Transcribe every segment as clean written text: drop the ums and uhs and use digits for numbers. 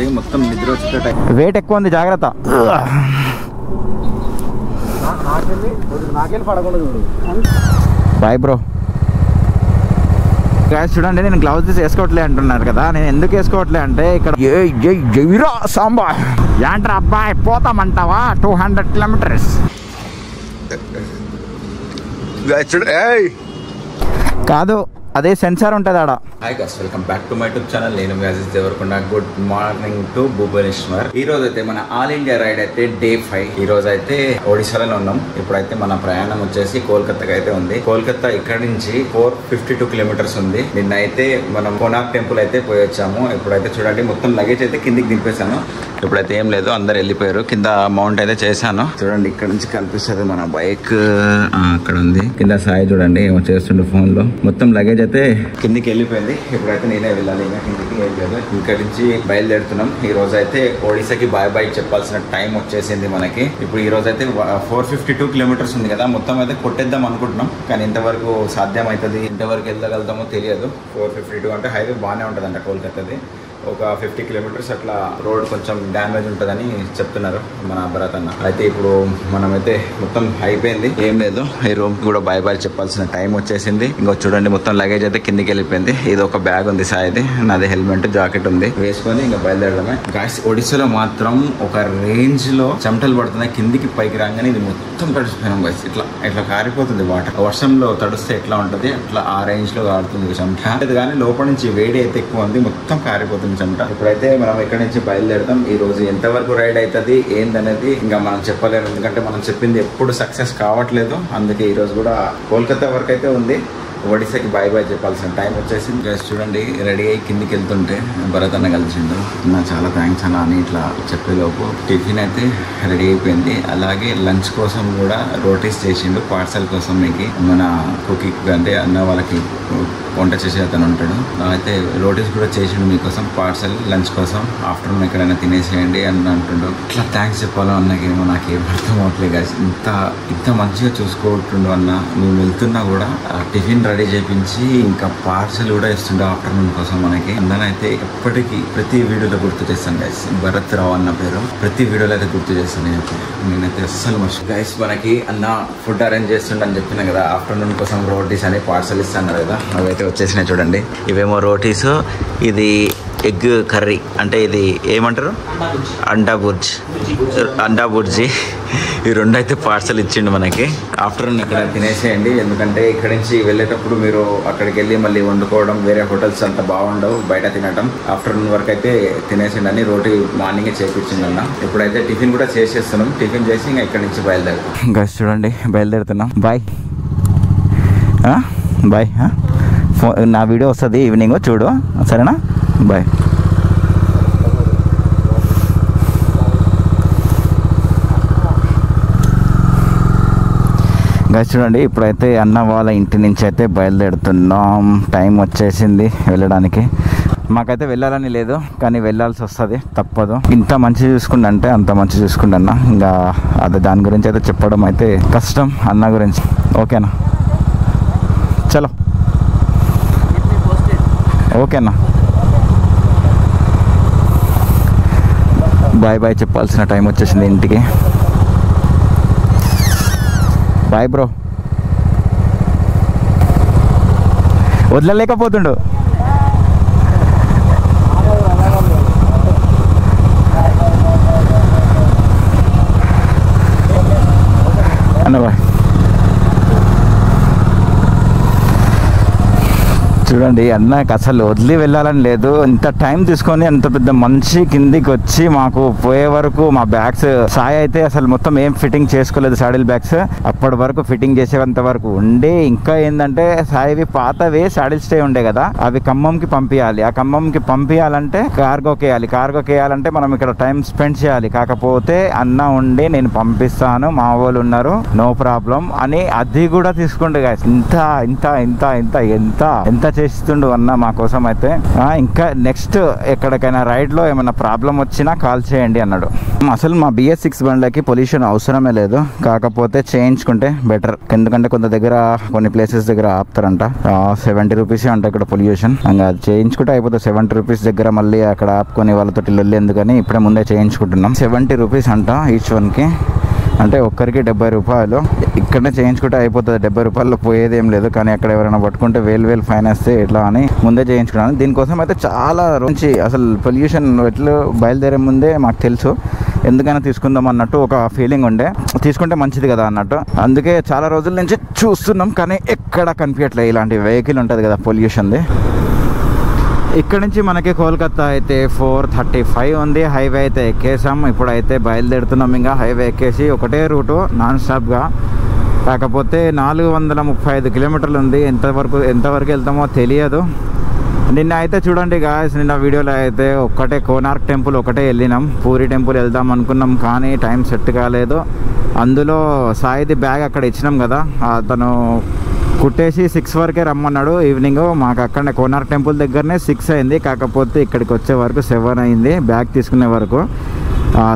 చూడండి మొత్తం నిద్ర వచ్చేట వెయిట్ ఎక్కువ ఉంది జాగ్రత్త బాయ్ బ్రో చూడండి నేను గ్లౌజెస్ వేసుకోవట్లే అంటున్నారు కదా నేను ఎందుకు వేసుకోవట్లే అంటే ఇక్కడ సాంబా ఏంట్రా అబ్బాయి పోతామంటావా 200 కిలోమీటర్స్ కాదు అదే సెన్సార్ ఉంటుంది ఆడ. Hi guys, welcome back to my YouTube channel. నేను వ్యాసెస్ Devarakonda. Good morning to Bhubaneswar. ఈ రోజు అయితే మన ఆల్ ఇండియా రైడ్ అయితే డే 5. ఈ రోజు అయితే ఒడిశాలోనే ఉన్నాం. ఇప్పుడైతే మన ప్రయాణం వచ్చేసి కోల్కతాకి అయితే ఉంది. కోల్కతా ఇక్కడ నుంచి 452 కిలోమీటర్స్ ఉంది. నిన్న అయితే మనం కోనార్క్ టెంపుల్ అయితే పోయి వచ్చాము. ఇప్పుడైతే చూడండి మొత్తం లగేజ్ అయితే కిందికి దింపేశాను. ఇప్పుడైతే ఏం లేదు, అందరు వెళ్ళిపోయారు. కింద మౌంట్ అయితే చేశాను. చూడండి ఇక్కడ నుంచి కనిపిస్తుంది మన బైక్ అక్కడ ఉంది. కింద సాయి చూడండి ఏమో చేస్తుండే ఫోన్ లో. మొత్తం లగేజ్ అయితే కిందికి వెళ్ళిపోయింది. ఇప్పుడైతే నేనే వెళ్ళాలి ఇంకా కిందికి. ఏం లేదు, ఇక్కడ నుంచి బయలుదేరుతున్నాం. ఈ రోజు అయితే ఒడిశాకి బాయ్ బాయ్ చెప్పాల్సిన టైం వచ్చేసింది మనకి. ఇప్పుడు ఈ రోజు అయితే 452 కిలోమీటర్స్ ఉంది కదా, మొత్తం అయితే కొట్టేద్దాం అనుకుంటున్నాం. కానీ ఇంతవరకు సాధ్యం అవుతుంది, ఇంతవరకు వెళ్ళగలుగుతామో తెలియదు. 452 అంటే హైవే బాగానే ఉంటుంది అంట కోల్కతాది. ఒక 50 కిలోమీటర్స్ అట్లా రోడ్ కొంచెం డ్యామేజ్ ఉంటుందని చెప్తున్నారు మన భరత్ అన్న. అయితే ఇప్పుడు మనమైతే మొత్తం అయిపోయింది, ఏం లేదు. ఈ రూమ్ కూడా బాయ్ బాయ్ చెప్పాల్సిన టైం వచ్చేసింది. ఇంకో చూడండి మొత్తం లగేజ్ అయితే కిందికి వెళ్ళిపోయింది. ఇది ఒక బ్యాగ్ ఉంది సాయిది, నాది హెల్మెట్ జాకెట్ ఉంది, వేసుకొని ఇంకా బయలుదేరడమే. గాయస్ ఒడిశాలో మాత్రం ఒక రేంజ్ లో చెమటలు పడుతున్నాయి. కిందికి పైకి రాగానే ఇది మొత్తం తడిసిపోయినాం గాయస్. ఇట్లా కారిపోతుంది వాటర్. వర్షంలో తడిస్తే ఎట్లా ఉంటుంది అట్లా ఆ రేంజ్ లో కారుతుంది చెమట. అది కానీ లోపల నుంచి వేడి అయితే ఎక్కువ ఉంది, మొత్తం కారిపోతుంది చెమట. ఇప్పుడైతే మనం ఇక్కడ నుంచి బయలుదేరుతాం. ఈ రోజు ఎంతవరకు రైడ్ అవుతుంది ఏందనేది ఇంకా మనం చెప్పలేము, ఎందుకంటే మనం చెప్పింది ఎప్పుడు సక్సెస్ కావట్లేదు. అందుకే ఈ రోజు కూడా కోల్కతా వరకు అయితే ఉంది. ఒడిశాకి బాయ్ బాయ్ చెప్పాల్సిన టైం వచ్చేసింది. గైస్ చూడండి రెడీ అయ్యి కిందికి వెళ్తుంటే భరత్ అన్న కలిసిండు. నా చాలా థ్యాంక్స్ అన్న అని ఇట్లా చెప్పేలోపు టిఫిన్ అయితే రెడీ అయిపోయింది. అలాగే లంచ్ కోసం కూడా రోటీస్ చేసిండు పార్సల్ కోసం. మీకు మన కుకింగ్ అంటే అన్న వాళ్ళకి వంట చేసే అతను ఉంటాడు, అయితే రోటీస్ కూడా చేసిండు మీకోసం పార్సల్ లంచ్ కోసం. ఆఫ్టర్నూన్ ఎక్కడైనా తినేసేయండి అని అంటుండు. ఇట్లా థ్యాంక్స్ చెప్పాలో అన్నకేమో నాకేం అర్థం అవట్లేదు గైస్. ఇంత మంచిగా చూసుకోవట్టుండు అన్న. మేము వెళ్తున్నా కూడా టిఫిన్ రెడీ చేయించి ఇంకా పార్సల్ కూడా ఇస్తుండే ఆఫ్టర్నూన్ కోసం మనకి. అందరూ అయితే ఎప్పటికీ ప్రతి వీడియోలో గుర్తు చేస్తాను గైస్, భరత్ రావు అన్న పేరు ప్రతి వీడియోలో అయితే గుర్తు చేస్తాను. నేనైతే అస్సలు మర్చి గైస్. మనకి అన్న ఫుడ్ అరేంజ్ చేస్తుండ అని చెప్పినా కదా, ఆఫ్టర్నూన్ కోసం రోటీస్ అని పార్సల్ ఇస్తాను కదా, అవైతే వచ్చేసినాయి చూడండి. ఇవేమో రోటీస్, ఇది ఎగ్ కర్రీ అంటే ఇది ఏమంటారు అండా బుర్జీ. ఈ రెండు అయితే పార్సల్ ఇచ్చిండు మనకి. ఆఫ్టర్నూన్ ఇక్కడ తినేసేయండి, ఎందుకంటే ఇక్కడి నుంచి వెళ్ళేటప్పుడు మీరు అక్కడికి వెళ్ళి మళ్ళీ వండుకోవడం, వేరే హోటల్స్ అంత బాగుండవు బయట తినడం. ఆఫ్టర్నూన్ వరకు అయితే తినేసేయండి అని రోటీ మార్నింగే చేపించింది అన్న. ఇప్పుడైతే టిఫిన్ కూడా చేసేస్తున్నాం. టిఫిన్ చేసి ఇంకా ఇక్కడి నుంచి బయలుదేరుతాం. గైస్ చూడండి బయలుదేరుతున్నాం. Bye bye. నా వీడియో వస్తుంది ఈవినింగ్ చూడు, సరేనా? బాయ్. గైస్ చూడండి ఇప్పుడైతే అన్న వాళ్ళ ఇంటి నుంచి అయితే బయలుదేరుతున్నాం. టైం వచ్చేసింది వెళ్ళడానికి. మాకైతే వెళ్ళాలని లేదు, కానీ వెళ్ళాల్సి వస్తుంది, తప్పదు. ఇంత మంచి చూసుకుంటే అంటే అంత మంచి చూసుకుంటే అన్న. ఇంకా అది దాని గురించి అయితే చెప్పడం అయితే కష్టం అన్న గురించి. ఓకేనా? చలో ఓకేనా. బాయ్ బాయ్ చెప్పాల్సిన టైం వచ్చేసింది ఇంటికి. Bye bro. వదలలేకపోతుండు. అన్న బాయ్. చూడండి అన్నకి అసలు వదిలి వెళ్ళాలని లేదు. ఇంత టైం తీసుకొని అంత పెద్ద మనిషి కిందికి వచ్చి మాకు పోయే వరకు మా బ్యాగ్స్ సాయి అయితే అసలు మొత్తం ఏం ఫిట్టింగ్ చేసుకోలేదు. సాడిల్ బ్యాగ్స్ అప్పటి వరకు ఫిట్టింగ్ చేసేంత వరకు ఉండే. ఇంకా ఏంటంటే సాయివి పాతవి సాడిల్ స్టే ఉండే కదా, అవి ఖమ్మంకి పంపించాలి. ఆ ఖమ్మంకి పంపించాలంటే కార్గోకి వేయాలి. కార్గోకి వేయాలంటే మనం ఇక్కడ టైం స్పెండ్ చేయాలి. కాకపోతే అన్న ఉండి నేను పంపిస్తాను, మా వాళ్ళు ఉన్నారు, నో ప్రాబ్లం అని అది కూడా తీసుకోండి గాయస్. ఇంత ఇంత ఇంత ఇంత ఎంత ఎంత చేసి ఇస్తుండు అన్న మా కోసం అయితే. ఇంకా నెక్స్ట్ ఎక్కడికైనా రైడ్లో ఏమైనా ప్రాబ్లం వచ్చినా కాల్ చేయండి అన్నాడు. అసలు మా BS6 బండ్లకి పొల్యూషన్ అవసరమే లేదు, కాకపోతే చేయించుకుంటే బెటర్. ఎందుకంటే కొన్ని ప్లేసెస్ దగ్గర ఆపుతారంట. 70 రూపీసే అంట ఇక్కడ పొల్యూషన్. ఇంకా అది చేయించుకుంటే అయిపోతుంది. 70 రూపీస్ దగ్గర మళ్ళీ అక్కడ ఆపుకొని వాళ్ళతో లొల్లి ఎందుకని ఇప్పుడే ముందే చేయించుకుంటున్నాం. 70 రూపీస్ అంట ఈచ్ వన్కి, అంటే ఒక్కరికి 70 రూపాయలు. ఇక్కడనే చేయించుకుంటే అయిపోతుంది. 70 రూపాయల్లో పోయేది ఏం లేదు. కానీ అక్కడ ఎవరైనా పట్టుకుంటే వేలు ఫైన్ వేస్తే ఎట్లా అని ముందే చేయించుకున్నాను. దీనికోసం అయితే చాలా రోజు అసలు పొల్యూషన్ ఎట్లా బయలుదేరే ముందే మాకు తెలుసు. ఎందుకైనా తీసుకుందాం అన్నట్టు ఒక ఫీలింగ్ ఉండే, తీసుకుంటే మంచిది కదా అన్నట్టు. అందుకే చాలా రోజుల నుంచి చూస్తున్నాం, కానీ ఎక్కడ కనిపించట్లేదు ఇలాంటి వెహికల్ ఉంటుంది కదా పొల్యూషన్ది. ఇక్కడ నుంచి మనకి కోల్కతా అయితే 4:35 ఉంది. హైవే అయితే ఎక్కేసాం. ఇప్పుడైతే బయలుదేరుతున్నాం. ఇంకా హైవే ఎక్కేసి ఒకటే రూటు నాన్ స్టాప్గా. కాకపోతే 435 కిలోమీటర్లు ఉంది. ఎంతవరకు వెళ్తామో తెలియదు. నిన్న అయితే చూడండి గాయస్, నిన్న వీడియోలో అయితే ఒక్కటే కోనార్క్ టెంపుల్ ఒకటే వెళ్ళినాం. పూరి టెంపుల్ వెళ్దాం అనుకున్నాం, కానీ టైం సెట్ కాలేదు. అందులో సాయిది బ్యాగ్ అక్కడ ఇచ్చినాం కదా, అతను కుట్టేసి 6 వరకే రమ్మన్నాడు ఈవినింగ్. మాకు అక్కడనే కోనార్క్ టెంపుల్ దగ్గరనే 6 అయింది. కాకపోతే ఇక్కడికి వచ్చే వరకు 7 అయింది. బ్యాగ్ తీసుకునే వరకు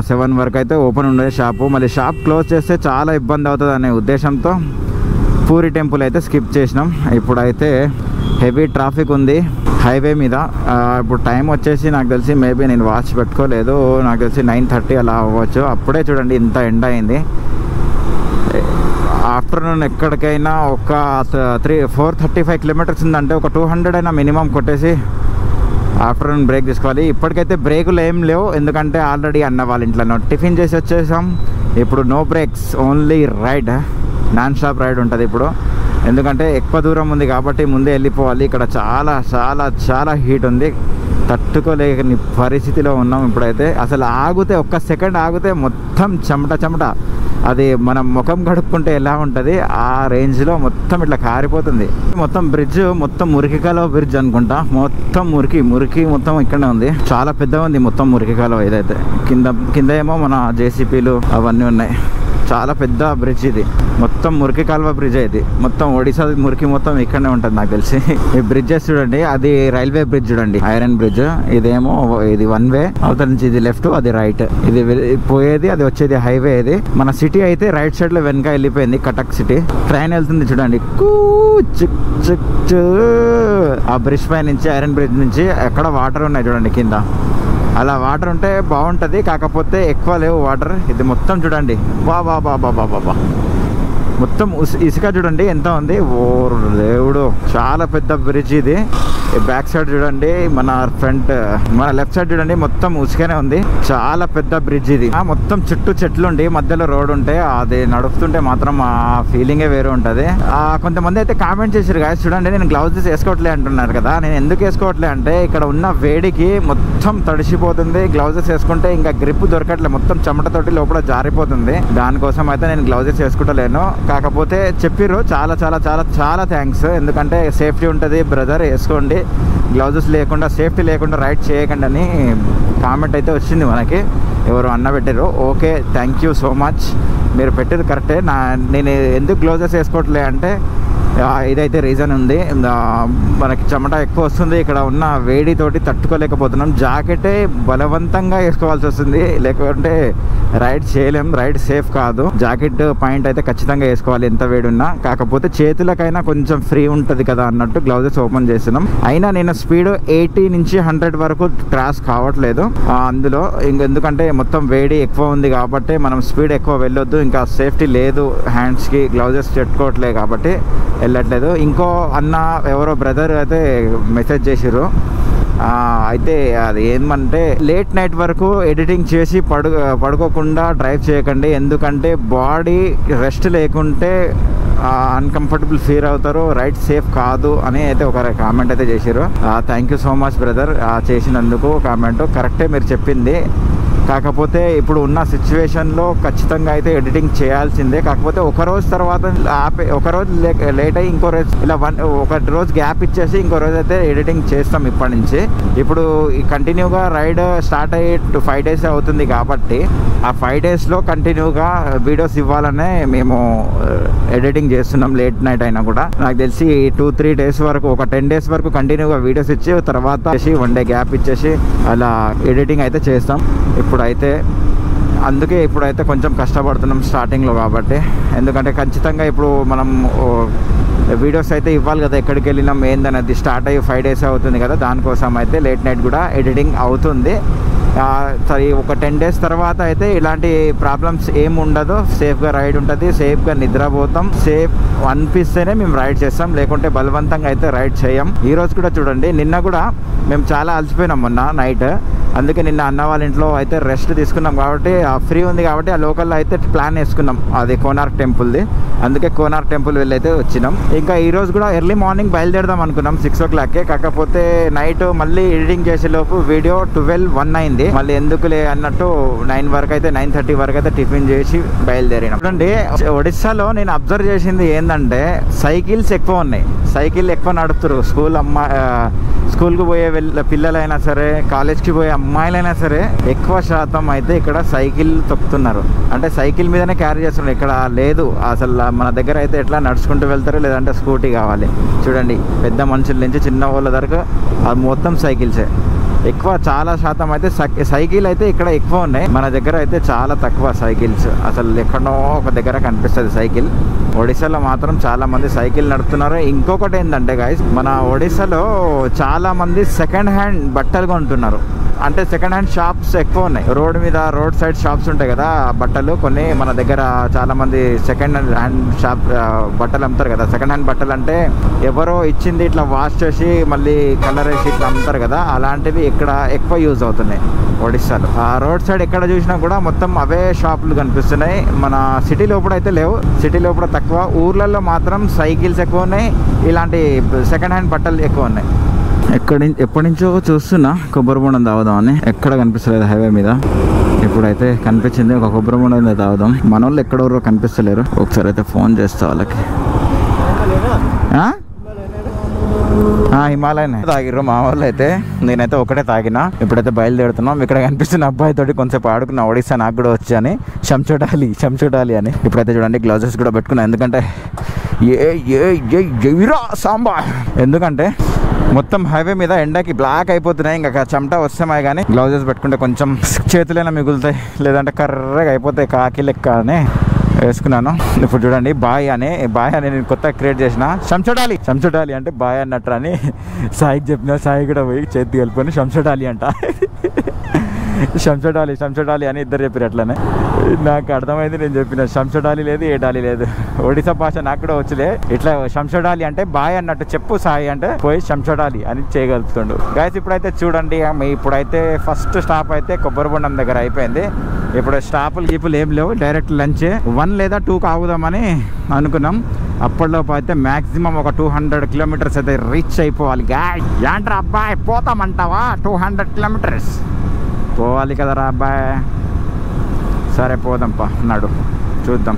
7 వరకు అయితే ఓపెన్ ఉండేది షాపు. మళ్ళీ షాప్ క్లోజ్ చేస్తే చాలా ఇబ్బంది అవుతుంది అనే ఉద్దేశంతో పూరి టెంపుల్ అయితే స్కిప్ చేసినాం. ఇప్పుడైతే హెవీ ట్రాఫిక్ ఉంది హైవే మీద. ఇప్పుడు టైం వచ్చేసి నాకు తెలిసి మేబీ నేను వాచ్ పెట్టుకోలేదు, నాకు తెలిసి 9:30 అలా అవ్వచ్చు. అప్పుడే చూడండి ఇంత ఎండ అయింది. ఆఫ్టర్నూన్ ఎక్కడికైనా ఒక 435 కిలోమీటర్స్ ఉందంటే ఒక 200 అయినా మినిమం కొట్టేసి ఆఫ్టర్నూన్ బ్రేక్ తీసుకోవాలి. ఇప్పటికైతే బ్రేకులు ఏం లేవు, ఎందుకంటే ఆల్రెడీ అన్న వాళ్ళ ఇంట్లో టిఫిన్ చేసి వచ్చేసాం. ఇప్పుడు no breaks, only ride, non stop ride ఉంటుంది ఇప్పుడు. ఎందుకంటే ఎక్కువ దూరం ఉంది కాబట్టి ముందే వెళ్ళిపోవాలి. ఇక్కడ చాలా చాలా చాలా హీట్ ఉంది, తట్టుకోలేని పరిస్థితిలో ఉన్నాం ఇప్పుడైతే. అసలు ఆగితే ఒక్క సెకండ్ ఆగితే మొత్తం చెమట, అది మనం ముఖం కడుక్కుంటే ఎలా ఉంటుంది ఆ రేంజ్లో మొత్తం ఇట్లా కారిపోతుంది. మొత్తం బ్రిడ్జ్ మొత్తం మురికి కాలువ బ్రిడ్జ్ అనుకుంటా. మొత్తం మురికి మొత్తం ఇక్కడనే ఉంది. చాలా పెద్దగా ఉంది మొత్తం మురికి కాలువ. ఇదైతే కింద ఏమో మన JCPలు అవన్నీ ఉన్నాయి. చాలా పెద్ద బ్రిడ్జ్ ఇది, మొత్తం మురికి కాలువ బ్రిడ్జ్. ఇది మొత్తం ఒడిశా మురికి మొత్తం ఇక్కడనే ఉంటుంది నాకు తెలిసి. ఈ బ్రిడ్జెస్ చూడండి, అది రైల్వే బ్రిడ్జ్ చూడండి, ఐరన్ బ్రిడ్జ్. ఇదేమో ఇది 1 వే, అవతల నుంచి ఇది లెఫ్ట్, అది రైట్. ఇది పోయేది, అది వచ్చేది హైవే. ఇది మన సిటీ అయితే రైట్ సైడ్ లో వెనక వెళ్ళిపోయింది, కటక్ సిటీ. ట్రైన్ వెళ్తుంది చూడండి, ఆ బ్రిడ్జ్ పై నుంచి, ఐరన్ బ్రిడ్జ్ నుంచి ఎక్కడ వాటర్ ఉన్నాయి చూడండి కింద. అలా వాటర్ ఉంటే బాగుంటుంది, కాకపోతే ఎక్కువ లేవు వాటర్. ఇది మొత్తం చూడండి, బా మొత్తం ఇసుక చూడండి ఎంత ఉంది. ఓ దేవుడు, చాలా పెద్ద బ్రిడ్జ్ ఇది. బ్యాక్ సైడ్ చూడండి, మన లెఫ్ట్ సైడ్ చూడండి మొత్తం ఉసుకనే ఉంది. చాలా పెద్ద బ్రిడ్జ్ ఇది. మొత్తం చుట్టూ చెట్లు ఉండి మధ్యలో రోడ్ ఉంటే అది నడుపుతుంటే మాత్రం ఆ ఫీలింగే వేరే ఉంటుంది. కొంతమంది అయితే కామెంట్ చేశారు గాయస్, చూడండి నేను గ్లౌజెస్ వేసుకోవట్లే అంటున్నారు కదా. నేను ఎందుకు వేసుకోవట్లే అంటే ఇక్కడ ఉన్న వేడికి మొత్తం తడిసిపోతుంది. గ్లౌజెస్ వేసుకుంటే ఇంకా గ్రిప్ దొరకట్లే, మొత్తం చెమటతోటి లోపల జారిపోతుంది. దానికోసం అయితే నేను గ్లౌజెస్ వేసుకుంటలేను. కాకపోతే చెప్పిర్రు, చాలా చాలా చాలా చాలా థ్యాంక్స్. ఎందుకంటే సేఫ్టీ ఉంటుంది బ్రదర్, వేసుకోండి, గ్లౌజెస్ లేకుండా సేఫ్టీ లేకుండా రైడ్ చేయకండి అని కామెంట్ అయితే వచ్చింది మనకి. ఎవరు అన్న పెట్టారు. Okay, thank you so much. మీరు పెట్టేది కరెక్టే. నేను ఎందుకు గ్లౌజెస్ వేసుకోవట్లే అంటే ఇదైతే రీజన్ ఉంది. మనకి చెమట ఎక్కువ వస్తుంది, ఇక్కడ ఉన్న వేడితోటి తట్టుకోలేకపోతున్నాం. జాకెటే బలవంతంగా వేసుకోవాల్సి వస్తుంది, లేకుంటే రైడ్ చేయలేం. రైడ్ సేఫ్ కాదు. జాకెట్ పాయింట్ అయితే ఖచ్చితంగా వేసుకోవాలి ఎంత వేడి ఉన్నా. కాకపోతే చేతులకైనా కొంచెం ఫ్రీ ఉంటుంది కదా అన్నట్టు గ్లౌజెస్ ఓపెన్ చేస్తున్నాం. అయినా నేను స్పీడ్ 80 నుంచి 100 వరకు క్రాస్ కావట్లేదు అందులో. ఎందుకంటే మొత్తం వేడి ఎక్కువ ఉంది కాబట్టి మనం స్పీడ్ ఎక్కువ వెళ్ళొద్దు. ఇంకా సేఫ్టీ లేదు, హ్యాండ్స్కి గ్లౌజెస్ పెట్టుకోవట్లేదు కాబట్టి వెళ్ళట్లేదు. ఇంకో అన్న ఎవరో బ్రదర్ అయితే మెసేజ్ చేసిర్రు. అయితే అది ఏమంటే లేట్ నైట్ వరకు ఎడిటింగ్ చేసి పడుకోకుండా డ్రైవ్ చేయకండి, ఎందుకంటే బాడీ రెస్ట్ లేకుంటే అన్కంఫర్టబుల్ ఫీల్ అవుతారు, రైడ్ సేఫ్ కాదు అని అయితే ఒక కామెంట్ అయితే చేశారు. Thank you so much brother చేసినందుకు. కామెంట్ కరెక్టే మీరు చెప్పింది. కాకపోతే ఇప్పుడు ఉన్న సిచ్యువేషన్లో ఖచ్చితంగా అయితే ఎడిటింగ్ చేయాల్సిందే. కాకపోతే ఒక రోజు తర్వాత ఒక రోజు లేట్ అయ్యి ఇంకో రోజు ఇలా ఒక రోజు గ్యాప్ ఇచ్చేసి ఇంకో రోజు అయితే ఎడిటింగ్ చేస్తాం ఇప్పటి నుంచి. ఇప్పుడు కంటిన్యూగా రైడ్ స్టార్ట్ అయ్యి 5 days అవుతుంది కాబట్టి ఆ 5 daysలో కంటిన్యూగా వీడియోస్ ఇవ్వాలనే మేము ఎడిటింగ్ చేస్తున్నాం. లేట్ నైట్ అయినా కూడా నాకు తెలిసి 2-3 days వరకు, ఒక 10 days వరకు కంటిన్యూగా వీడియోస్ ఇచ్చి తర్వాత 1 day గ్యాప్ ఇచ్చేసి అలా ఎడిటింగ్ అయితే చేస్తాం. ఇప్పుడైతే కొంచెం కష్టపడుతున్నాం స్టార్టింగ్లో కాబట్టి. ఎందుకంటే ఖచ్చితంగా ఇప్పుడు మనం వీడియోస్ అయితే ఇవ్వాలి కదా, ఎక్కడికి వెళ్ళినాం ఏందనేది. స్టార్ట్ అయ్యి 5 days అవుతుంది కదా, దానికోసం అయితే లేట్ నైట్ కూడా ఎడిటింగ్ అవుతుంది. ఒక 10 days తర్వాత అయితే ఇలాంటి ప్రాబ్లమ్స్ ఏమి ఉండదు. సేఫ్గా రైడ్ ఉంటుంది, సేఫ్గా నిద్రపోతాం. సేఫ్ అనిపిస్తేనే మేము రైడ్ చేస్తాం, లేకుంటే బలవంతంగా అయితే రైడ్ చేయం. ఈరోజు కూడా చూడండి, నిన్న కూడా మేము చాలా అలసిపోయినాం మొన్న నైట్. అందుకే నిన్న అన్న వాళ్ళ ఇంట్లో అయితే రెస్ట్ తీసుకున్నాం కాబట్టి ఫ్రీ ఉంది కాబట్టి ఆ లోకల్లో అయితే ప్లాన్ వేసుకున్నాం, అది కోనార్క్ టెంపుల్ది. అందుకే కోనార్క్ టెంపుల్ వెళ్ళి అయితే వచ్చినాం. ఇంకా ఈరోజు కూడా ఎర్లీ మార్నింగ్ బయలుదేరదాం అనుకున్నాం 6 o'clockకే. కాకపోతే నైట్ మళ్ళీ ఎడిటింగ్ చేసేలోపు వీడియో 12-1 అయింది. మళ్ళీ ఎందుకులే అన్నట్టు 9 వరకు అయితే 9:30 వరకు అయితే టిఫిన్ చేసి బయలుదేరినాం. చూడండి, ఒడిస్సాలో నేను అబ్జర్వ్ చేసింది ఏంటంటే సైకిల్స్ ఎక్కువ ఉన్నాయి, సైకిల్ ఎక్కువ నడుపుతారు. స్కూల్కి పోయే పిల్లలైనా సరే, కాలేజ్కి పోయే అమ్మాయిలైనా సరే ఎక్కువ శాతం అయితే ఇక్కడ సైకిల్ తొక్కుతున్నారు. అంటే సైకిల్ మీదనే క్యారీ చేస్తున్నారు. ఇక్కడ లేదు అసలు. మన దగ్గర అయితే ఎట్లా నడుచుకుంటూ వెళ్తారు, లేదంటే స్కూటీ కావాలి. చూడండి, పెద్ద మనుషుల నుంచి చిన్న వాళ్ళ వరకు అది మొత్తం సైకిల్సే ఎక్కువ. చాలా శాతం అయితే సైకిల్ అయితే ఇక్కడ ఎక్కువ ఉన్నాయి. మన దగ్గర అయితే చాలా తక్కువ సైకిల్స్. అసలు ఎక్కడో ఒక దగ్గర కనిపిస్తుంది సైకిల్. ఒడిశాలో మాత్రం చాలా మంది సైకిల్ నడుపుతున్నారు. ఇంకొకటి ఏంటంటే గైస్, మన ఒడిశాలో చాలా మంది సెకండ్ హ్యాండ్ బట్టలు కొంటున్నారు. అంటే సెకండ్ హ్యాండ్ షాప్స్ ఎక్కువ ఉన్నాయి. రోడ్ సైడ్ షాప్స్ ఉంటాయి కదా, బట్టలు కొన్ని. మన దగ్గర చాలా మంది సెకండ్ హ్యాండ్ షాప్ బట్టలు అమ్ముతారు కదా. సెకండ్ హ్యాండ్ బట్టలు అంటే ఎవరో ఇచ్చింది ఇట్లా వాష్ చేసి మళ్ళీ కలర్ వేసి ఇట్లా అమ్ముతారు కదా, అలాంటివి ఇక్కడ ఎక్కువ యూజ్ అవుతున్నాయి ఒడిశాలో. ఆ రోడ్ సైడ్ ఎక్కడ చూసినా కూడా మొత్తం అవే షాపులు కనిపిస్తున్నాయి. మన సిటీ లోపల అయితే లేవు, సిటీ లోపల తక్కువ. ఊర్లలో మాత్రం సైకిల్స్ ఎక్కువ ఉన్నాయి, ఇలాంటి సెకండ్ హ్యాండ్ బట్టలు ఎక్కువ ఉన్నాయి. ఎప్పటి నుంచో చూస్తున్నా కొబ్బరి బొండం తాగుదామని, ఎక్కడ కనిపిస్తలేదు హైవే మీద. ఇప్పుడైతే కనిపించింది, ఒక కొబ్బరి బొండం తాగుదాం. మన వాళ్ళు ఎక్కడెవరో కనిపిస్తలేరు. ఒకసారి అయితే ఫోన్ చేస్తా వాళ్ళకి. హిమాలయన్ తాగిర్రు మా వాళ్ళు అయితే. నేనైతే ఒకటే తాగినా. ఇప్పుడైతే బయలుదేరుతున్నాం. ఇక్కడ కనిపిస్తున్న అబ్బాయితోటి కొంచెం ఆడుకున్నా. ఒడిశా నాకు కూడా వచ్చి అని, శంషోడాలి అని. ఇప్పుడైతే చూడండి, గ్లౌజెస్ కూడా పెట్టుకున్నా. ఎందుకంటే ఎందుకంటే మొత్తం హైవే మీద ఎండకి బ్లాక్ అయిపోతున్నాయి. ఇంకా చెమట వస్తాయి కానీ గ్లౌజెస్ పెట్టుకుంటే కొంచెం చేతులైనా మిగులుతాయి, లేదంటే కర్రగా అయిపోతాయి కాకి లెక్క అని వేసుకున్నాను. ఇప్పుడు చూడండి, బాయ్ అని నేను కొత్తగా క్రియేట్ చేసిన. శంషోడాలి అంటే బాయ్ అన్నట్టు అని సాయికి చెప్పిన. సాయి కూడా పోయి చేతి కలిపి శంషోడాలి అంట. శంషోడాలి అని ఇద్దరు చెప్పారు. అట్లనే నాకు అర్థమైంది. నేను చెప్పిన శంషోడాలి లేదు, ఏ డాలి లేదు. ఒడిశా భాష నాకు కూడా వచ్చలే. ఇట్లా శంషోడాలి అంటే బాయ్ అన్నట్టు చెప్పు, సాయి అంటే పోయి శంషోడాలి అని చేయగలుగుతుండు. గైస్ ఇప్పుడైతే చూడండి, ఇప్పుడైతే ఫస్ట్ స్టాప్ అయితే కొబ్బరి బొండం దగ్గర అయిపోయింది. ఇప్పుడు గీపులు ఏం లేవు, డైరెక్ట్ లంచ్. 1 లేదా 2 ఆగుదామని అనుకున్నాం. అప్పటిలోపు అయితే మ్యాక్సిమం ఒక 200 kilometers అయితే రీచ్ అయిపోవాలి. ఏంట్రా అబ్బాయి పోతామంటావా? 200 kilometers పోవాలి కదరా అబ్బాయి. సరే పోదాంపా, నాడు చూద్దాం.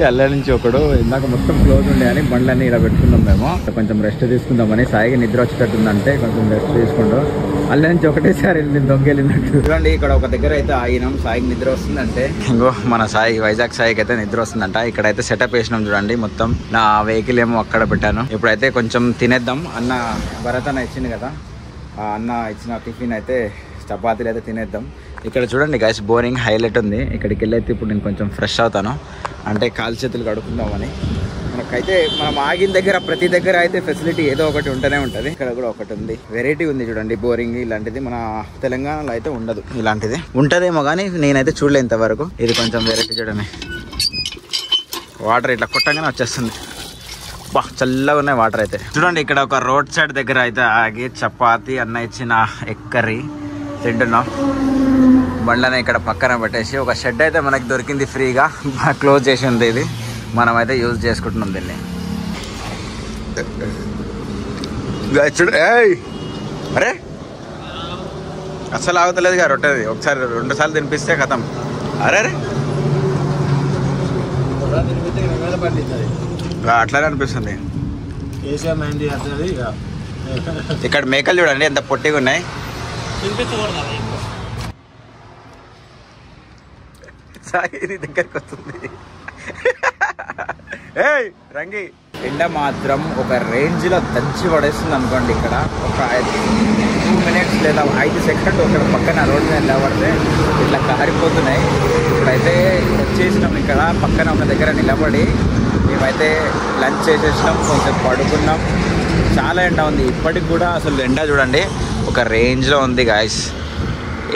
అల్లె నుంచి ఒకడు ఇందాక మొత్తం క్లోజ్ ఉండే అని బండ్లన్నీ ఇలా పెట్టుకున్నాం మేము. కొంచెం రెస్ట్ తీసుకుందామని. సాయికి నిద్ర వచ్చేటట్టుందంటే కొంచెం రెస్ట్ తీసుకుంటాం. అల్లె నుంచి ఒకటేసారి నేను దొంగెళ్ళినట్టు. చూడండి, ఇక్కడ ఒక దగ్గర అయితే ఆగినాం. సాయికి నిద్ర వస్తుందంటే, ఇంకో మన సాయి, వైజాగ్ సాయికి అయితే నిద్ర వస్తుందంట. ఇక్కడైతే సెటప్ వేసినాం చూడండి. మొత్తం నా వెహికల్ ఏమో అక్కడ పెట్టాను. ఇప్పుడైతే కొంచెం తినేద్దాం. అన్న భరత్ అన్న ఇచ్చింది కదా, ఆ అన్న ఇచ్చిన టిఫిన్ అయితే చపాతీలు అయితే తినేద్దాం. ఇక్కడ చూడండి గైస్, బోరింగ్ హైలైట్ ఉంది. ఇక్కడికి వెళ్ళైతే ఇప్పుడు నేను కొంచెం ఫ్రెష్ అవుతాను, అంటే కాలు చేతులు కడుక్కుందామని. మనకైతే మనం ఆగిన దగ్గర ప్రతి దగ్గర అయితే ఫెసిలిటీ ఏదో ఒకటి ఉంటూనే ఉంటుంది. ఇక్కడ కూడా ఒకటి ఉంది, వెరైటీ ఉంది చూడండి. బోరింగ్ ఇలాంటిది మన తెలంగాణలో అయితే ఉండదు. ఇలాంటిది ఉంటుందేమో కానీ నేనైతే చూడలే ఇంతవరకు. ఇది కొంచెం వెరైటీ చూడండి. వాటర్ ఇట్లా కొట్టంగానే వచ్చేస్తుంది. బా చల్లగా ఉన్నాయి వాటర్ అయితే. చూడండి, ఇక్కడ ఒక రోడ్ సైడ్ దగ్గర అయితే ఆగి చపాతి అన్న ఇచ్చిన ఎగ్ కర్రీ తింటున్నాం. బండ్లని ఇక్కడ పక్కన పెట్టేసి ఒక షెడ్ అయితే మనకి దొరికింది ఫ్రీగా, క్లోజ్ చేసి ఉంది. ఇది మనమైతే యూజ్ చేసుకుంటున్నాం దీన్ని. అరే అస్సలు ఆగుతలేదుగా రొట్టెది. ఒకసారి 2 సార్లు తినిపిస్తే కథం. అరే అట్లానే అనిపిస్తుంది. ఇక్కడ మేకలు చూడండి ఎంత పొట్టిగా ఉన్నాయి. సాయి దగ్గరికి వస్తుంది. ఏయ్ రంగి. ఎండ మాత్రం ఒక రేంజ్లో దంచి పడేస్తుంది అనుకోండి. ఇక్కడ ఒక 2 మినిట్స్ లేదా 5 సెకండ్ ఒక పక్కన రోడ్డు మీద నిలబడితే ఇట్లా కారిపోతున్నాయి. ఇప్పుడైతే వచ్చేసినాం. ఇక్కడ పక్కన ఒక దగ్గర నిలబడి మేమైతే లంచ్ చేసేసినాం, కొంచెం పడుకున్నాం. చాలా ఎండ ఉంది ఇప్పటికి కూడా. అసలు ఎండ చూడండి ఒక రేంజ్లో ఉంది గాయస్.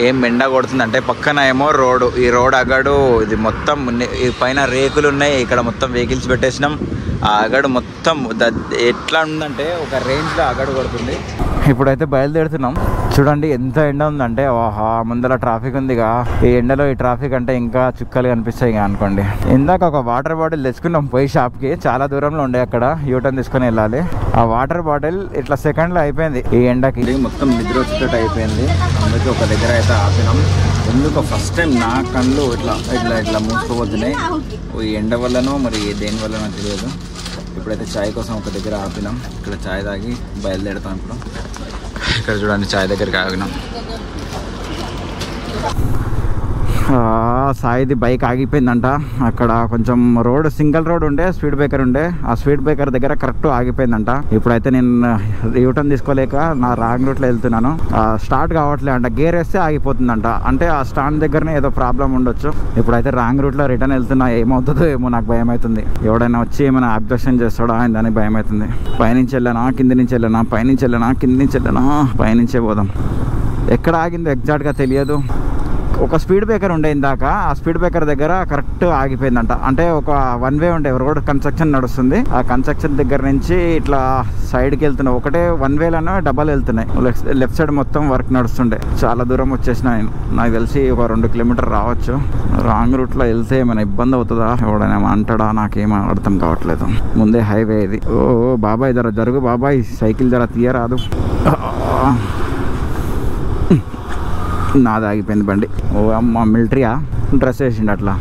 ఏం ఎండ కొడుతుంది అంటే పక్కన ఏమో రోడ్డు, ఈ రోడ్ అగడు, ఇది మొత్తం ఈ పైన రేకులు ఉన్నాయి. ఇక్కడ మొత్తం వెహికల్స్ పెట్టేసినాం. ఆ అగడు మొత్తం ఎట్లా ఉందంటే ఒక రేంజ్లో అగడు కొడుతుంది. ఇప్పుడైతే బయలుదేరుతున్నాం. చూడండి ఎంత ఎండ ఉందంటే ఆహా, ముందర ట్రాఫిక్ ఉందిగా. ఈ ఎండలో ఈ ట్రాఫిక్ అంటే ఇంకా చుక్కలు కనిపిస్తాయి అనుకోండి. ఇందాక ఒక వాటర్ బాటిల్ తెచ్చుకున్నాం పోయి షాప్కి. చాలా దూరంలో ఉండే, అక్కడ యూటర్న్ తీసుకొని వెళ్ళాలి. ఆ వాటర్ బాటిల్ ఇట్లా సెకండ్లో అయిపోయింది ఈ ఎండకి. మొత్తం నిద్ర వచ్చేటట్టు అయిపోయింది. అందుకే ఒక దగ్గర అయితే ఆపినాం. ఎందుకు ఫస్ట్ టైం నా కళ్ళు ఇట్లా ఇట్లా ఇట్లా మూసుకోబోతున్నాయి. ఈ ఎండ వల్లనో మరి దేని వల్లనో తెలియదు. ఇప్పుడైతే చాయ్ కోసం ఒక దగ్గర ఆపినాం. ఇక్కడ చాయ్ తాగి బయలుదేరుతాం. ఇప్పుడు ఇక్కడ చూడండి చాయ్ దగ్గరికి ఆగినాం. సాయిది బైక్ ఆగిపోయిందంట. అక్కడ కొంచెం రోడ్ సింగిల్ రోడ్ ఉండే, స్పీడ్ బ్రేకర్ ఉండే. ఆ స్పీడ్ బ్రేకర్ దగ్గర కరెక్ట్ ఆగిపోయిందంట. ఇప్పుడైతే నేను యూటర్న్ తీసుకోలేక నా రాంగ్ రూట్లో వెళ్తున్నాను. స్టార్ట్ కావట్లే అంట, గేర్ వేస్తే ఆగిపోతుందంట. అంటే ఆ స్టాండ్ దగ్గరనే ఏదో ప్రాబ్లం ఉండొచ్చు. ఇప్పుడైతే రాంగ్ రూట్లో రిటర్న్ వెళ్తున్నా. ఏమవుతుందో ఏమో నాకు భయం అవుతుంది. ఎవడైనా వచ్చి ఏమైనా అబ్జెక్షన్ చేస్తాడా అని దానికి భయం అవుతుంది. పైనుంచి వెళ్ళనా, కింది నుంచి వెళ్ళనా, పైనుంచి వెళ్ళనా, కింది నుంచి వెళ్ళనా, పైనుంచే పోదాం. ఎక్కడ ఆగిందో ఎగ్జాక్ట్గా తెలియదు. ఒక స్పీడ్ బ్రేకర్ ఉండే ఇందాక, ఆ స్పీడ్ బ్రేకర్ దగ్గర కరెక్ట్ ఆగిపోయిందంట. అంటే ఒక 1 వే ఉండే, రోడ్ కన్స్ట్రక్షన్ నడుస్తుంది. ఆ కన్స్ట్రక్షన్ దగ్గర నుంచి ఇట్లా సైడ్కి వెళ్తున్నాయి. ఒకటే 1 వేలోనే డబల్ వెళ్తున్నాయి. లెఫ్ట్ సైడ్ మొత్తం వర్క్ నడుస్తుండే. చాలా దూరం వచ్చేసిన నేను. నాకు తెలిసి ఒక 2 కిలోమీటర్ రావచ్చు. రాంగ్ రూట్లో వెళ్తే ఏమైనా ఇబ్బంది అవుతుందా, ఎవడైనా అంటాడా, నాకేమో అర్థం కావట్లేదు. ముందే హైవే ఇది. ఓ బాబాయ్ జర జరుగు బాబాయ్, సైకిల్ జర తీయరాదు. నాది ఆగిపోయింది బండి. ఓ అమ్మ, మిలిటరీయా? డ్రెస్ వేసిండు అట్లా.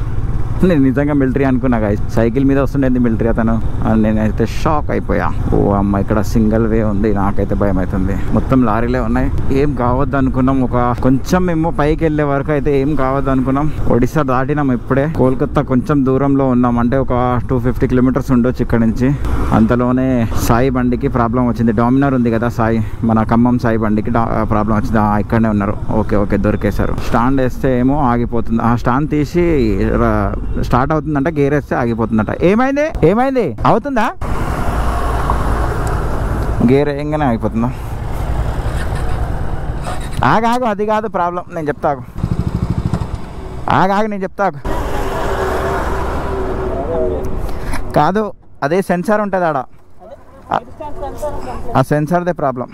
నేను నిజంగా మిలిటరీ అనుకున్నా గాయస్. సైకిల్ మీద వస్తుండేది మిలిటరీ అతను. నేనైతే షాక్ అయిపోయా. ఓ అమ్మ, ఇక్కడ సింగిల్ వే ఉంది. నాకైతే భయం అవుతుంది. మొత్తం లారీలే ఉన్నాయి. ఏం కావద్దు అనుకున్నాం. ఒక కొంచెం మేము పైకి వెళ్ళే వరకు అయితే ఏం కావద్దు అనుకున్నాం. ఒడిశా దాటినాం ఇప్పుడే. కోల్కతా కొంచెం దూరంలో ఉన్నాం. అంటే ఒక 250 కిలోమీటర్స్ ఉండొచ్చు ఇక్కడ నుంచి. అంతలోనే సాయి బండికి ప్రాబ్లం వచ్చింది. డామినర్ ఉంది కదా సాయి, మన ఖమ్మం సాయి బండికి ప్రాబ్లం వచ్చింది. ఇక్కడనే ఉన్నారు. Okay okay, దొరికేశారు. స్టాండ్ వేస్తే ఏమో ఆగిపోతుంది. ఆ స్టాండ్ తీసి స్టార్ట్ అవుతుందంట, గేర్ వేస్తే ఆగిపోతుందంట. ఏమైంది ఏమైంది అవుతుందా? గేర్ వేయంగానే ఆగిపోతుందా? ఆగాగు, అది కాదు ప్రాబ్లం. నేను చెప్తాకు. ఆగాగు, నేను చెప్తాకు. కాదు, అదే సెన్సార్ ఉంటుంది ఆడ. ఆ సెన్సార్దే ప్రాబ్లం.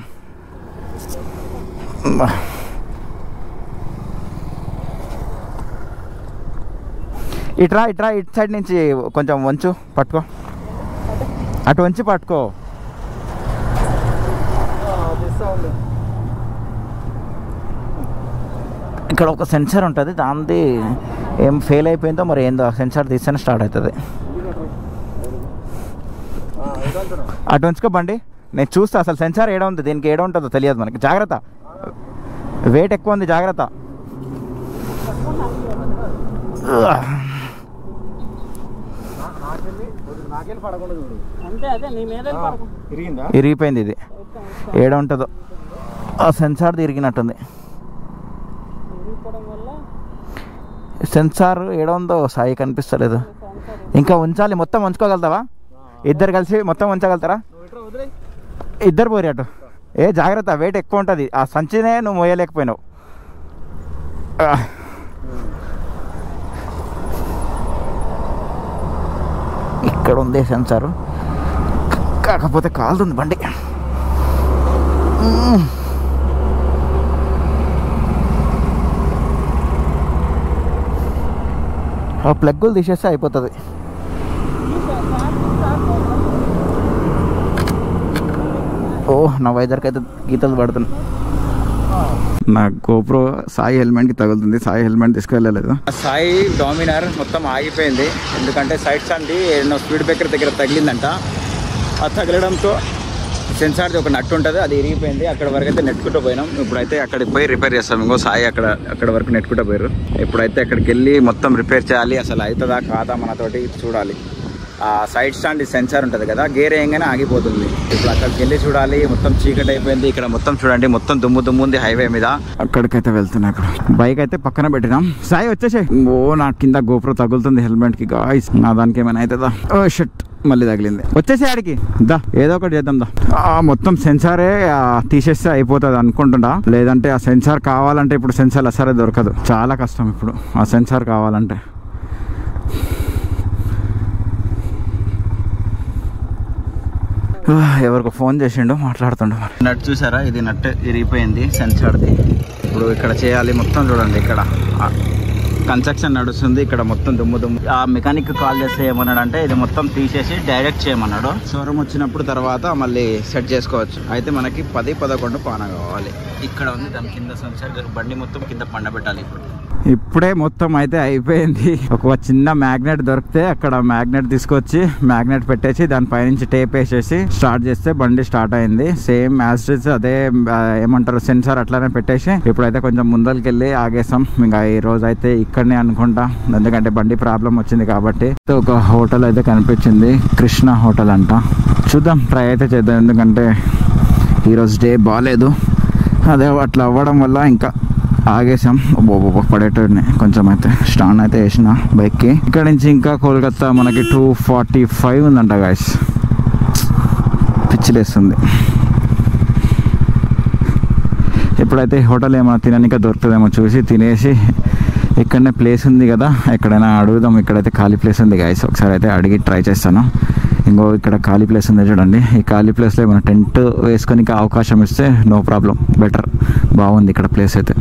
ఇట్రా ఇట్రా, ఇటు సైడ్ నుంచి కొంచెం వంచు, పట్టుకో. అటు వంచి పట్టుకో. ఇక్కడ ఒక సెన్సార్ ఉంటుంది. దానిది ఏం ఫెయిల్ అయిపోయిందో మరి ఏందో. ఆ సెన్సార్ తీస్తేనే స్టార్ట్ అవుతుంది. అటు ఉంచుకో బండి, నేను చూస్తా. అసలు సెన్సార్ ఏడ ఉంది, దీనికి ఏడ ఉంటుందో తెలియదు మనకి. జాగ్రత్త, వెయిట్ ఎక్కువ ఉంది, జాగ్రత్త. ఇరిగిపోయింది. ఇది ఏడ ఉంటుందో. ఆ సెన్సార్ ఇరిగినట్టుంది. సెన్సార్ ఏడ ఉందో సాయి కనిపిస్తలేదు. ఇంకా ఉంచాలి. మొత్తం ఉంచుకోగలుగుతావా? ఇద్దరు కలిసి మొత్తం ఉంచగలుగుతారా? ఇద్దరు పోరి అటు. ఏ జాగ్రత్త, వెయిట్ ఎక్కువ ఉంటుంది. ఆ సంచినే నువ్వు మోయలేకపోయినావు. ఇక్కడ ఉంది సెన్సారు, కాకపోతే కాలుతుంది బండి. ఆ ప్లగ్గులు తీసేస్తే అయిపోతుంది. ఓ, నా వైజర్కి అయితే గీతలు పడుతున్నాయి. నా గోప్రో సాయి హెల్మెట్ కి తగులుతుంది. సాయి హెల్మెట్ తీసుకెళ్ళలేదు. సాయి డామినర్ మొత్తం ఆగిపోయింది. ఎందుకంటే సైడ్ స్టాండ్ స్పీడ్ బ్రేకర్ దగ్గర తగిలిందంట. అది తగలడంతో సెన్సార్ది ఒక నట్టు ఉంటుంది, అది ఇరిగిపోయింది. అక్కడ వరకు అయితే నెట్టుకుంటూ పోయినాం. ఇప్పుడైతే అక్కడికి పోయి రిపేర్ చేస్తాం. ఇంకో సాయి అక్కడ వరకు నెట్టుకుంటూ పోయారు. ఇప్పుడైతే అక్కడికి వెళ్ళి మొత్తం రిపేర్ చేయాలి. అసలు అవుతుందా కాదా మనతోటి చూడాలి. ఆ సైడ్ స్టాండ్ సెన్సార్ ఉంటుంది కదా, గేర్ వేయగానే ఆగిపోతుంది. ఇప్పుడు అక్కడికి వెళ్ళి చూడాలి. మొత్తం చీకటి అయిపోయింది. ఇక్కడ మొత్తం చూడండి, మొత్తం దుమ్ము ఉంది హైవే మీద. అక్కడికైతే వెళ్తున్నా. ఇప్పుడు బైక్ అయితే పక్కన పెట్టినాం. సాయి వచ్చేసే. ఓ నా కింద గోప్రో తగులుతుంది హెల్మెట్ కి. గాయ్స్ నా దానికి ఏమైనా అవుతుందా? ఓ షట్, మళ్ళీ తగిలింది. వచ్చేసే ఆడికి దా, ఏదో ఒకటి చేద్దాం దా. మొత్తం సెన్సారే తీసేస్తే అయిపోతుంది అనుకుంటున్నా. లేదంటే ఆ సెన్సార్ కావాలంటే ఇప్పుడు సెన్సార్ అసలే దొరకదు. చాలా కష్టం ఇప్పుడు ఆ సెన్సార్ కావాలంటే. ఎవరికో ఫోన్ చేసిండు, మాట్లాడుతుండు. నట్ చూసారా, ఇది నట్ ఇరిగిపోయింది సెన్సార్ది. ఇప్పుడు ఇక్కడ చేయాలి. మొత్తం చూడండి, ఇక్కడ కన్స్ట్రక్షన్ నడుస్తుంది. ఇక్కడ మొత్తం దుమ్ము. ఆ మెకానిక్ కాల్ చేస్తే ఏమన్నాడు అంటే ఇది మొత్తం తీసేసి డైరెక్ట్ చేయమన్నాడు. షోరూమ్ వచ్చినప్పుడు తర్వాత మళ్ళీ సెట్ చేసుకోవచ్చు. అయితే మనకి 10-11 పాన కావాలి. ఇక్కడ ఉంది దాని కింద సెన్సార్. బండి మొత్తం కింద పండబెట్టాలి. ఇప్పుడే మొత్తం అయితే అయిపోయింది. ఒక చిన్న మ్యాగ్నెట్ దొరికితే అక్కడ మ్యాగ్నెట్ తీసుకొచ్చి మ్యాగ్నెట్ పెట్టేసి దాని పైనుంచి టేప్ వేసేసి స్టార్ట్ చేస్తే బండి స్టార్ట్ అయింది. సేమ్ యాజ్ అదే ఏమంటారు సెన్సార్ అట్లానే పెట్టేసి ఇప్పుడైతే కొంచెం ముందరికి వెళ్ళి ఆగేసాం. ఇంకా ఈ రోజు అయితే ఇక్కడనే అనుకుంటా, ఎందుకంటే బండి ప్రాబ్లం వచ్చింది కాబట్టి. ఒక హోటల్ అయితే కనిపించింది, కృష్ణ హోటల్ అంట. చూద్దాం, ట్రై అయితే చేద్దాం. ఎందుకంటే ఈరోజు డే బాగాలేదు. అదే అట్లా అవ్వడం వల్ల ఇంకా ఆగేసాం. పడేటోడిని కొంచెం అయితే స్టాండ్ అయితే వేసిన బైక్కి. ఇక్కడ నుంచి ఇంకా కోల్కతా మనకి 245 ఉందంట గాయస్. పిచ్చిలేస్తుంది. ఇప్పుడైతే హోటల్ ఏమైనా తిననిక దొరుకుతుందేమో చూసి తినేసి, ఇక్కడనే ప్లేస్ ఉంది కదా ఎక్కడైనా అడుగుదాం. ఇక్కడైతే ఖాళీ ప్లేస్ ఉంది గాయస్, ఒకసారి అయితే అడిగి ట్రై చేస్తాను. ఇంకో ఇక్కడ ఖాళీ ప్లేస్ ఉంది చూడండి. ఈ ఖాళీ ప్లేస్లో ఏమైనా టెంట్ వేసుకొని అవకాశం ఇస్తే నో ప్రాబ్లం, బెటర్. బాగుంది ఇక్కడ ప్లేస్ అయితే.